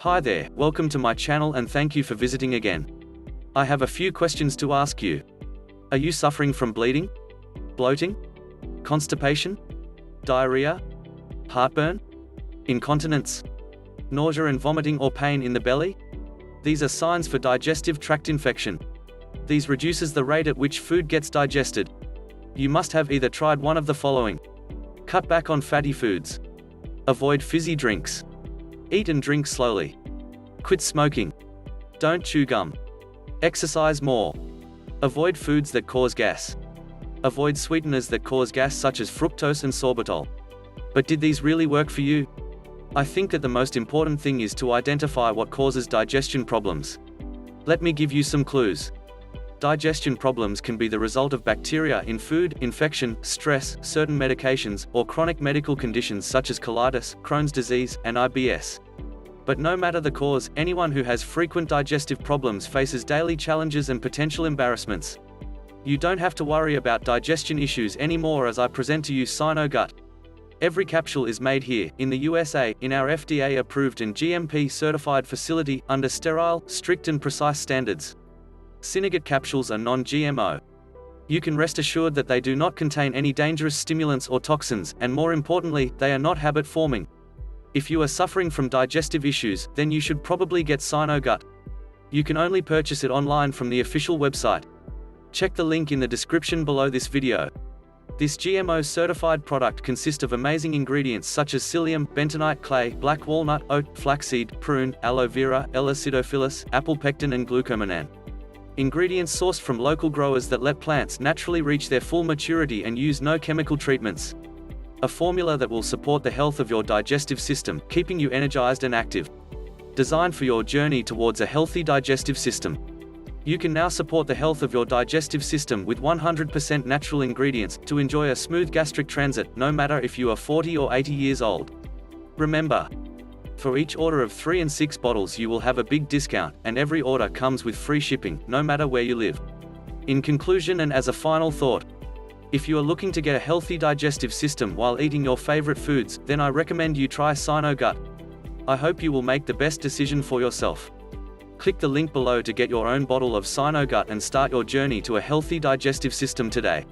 Hi there, welcome to my channel and thank you for visiting again. I have a few questions to ask you. Are you suffering from bleeding, bloating, constipation, diarrhea, heartburn, incontinence, nausea and vomiting or pain in the belly? These are signs for digestive tract infection. These reduces the rate at which food gets digested. You must have either tried one of the following. Cut back on fatty foods. Avoid fizzy drinks. Eat and drink slowly. Quit smoking. Don't chew gum. Exercise more. Avoid foods that cause gas. Avoid sweeteners that cause gas such as fructose and sorbitol. But did these really work for you? I think that the most important thing is to identify what causes digestion problems. Let me give you some clues. Digestion problems can be the result of bacteria in food, infection, stress, certain medications, or chronic medical conditions such as colitis, Crohn's disease, and IBS. But no matter the cause, anyone who has frequent digestive problems faces daily challenges and potential embarrassments. You don't have to worry about digestion issues anymore as I present to you SynoGut. Every capsule is made here, in the USA, in our FDA-approved and GMP-certified facility, under sterile, strict and precise standards. SynoGut capsules are non-GMO. You can rest assured that they do not contain any dangerous stimulants or toxins, and more importantly, they are not habit-forming. If you are suffering from digestive issues, then you should probably get SynoGut. You can only purchase it online from the official website. Check the link in the description below this video. This GMO-certified product consists of amazing ingredients such as psyllium, bentonite clay, black walnut, oat, flaxseed, prune, aloe vera, L-acidophilus, apple pectin and glucomannan. Ingredients sourced from local growers that let plants naturally reach their full maturity and use no chemical treatments. A formula that will support the health of your digestive system, keeping you energized and active. Designed for your journey towards a healthy digestive system. You can now support the health of your digestive system with 100% natural ingredients to enjoy a smooth gastric transit, no matter if you are 40 or 80 years old. Remember, for each order of 3 and 6 bottles you will have a big discount, and every order comes with free shipping, no matter where you live. In conclusion and as a final thought, if you are looking to get a healthy digestive system while eating your favorite foods, then I recommend you try SynoGut. I hope you will make the best decision for yourself. Click the link below to get your own bottle of SynoGut and start your journey to a healthy digestive system today.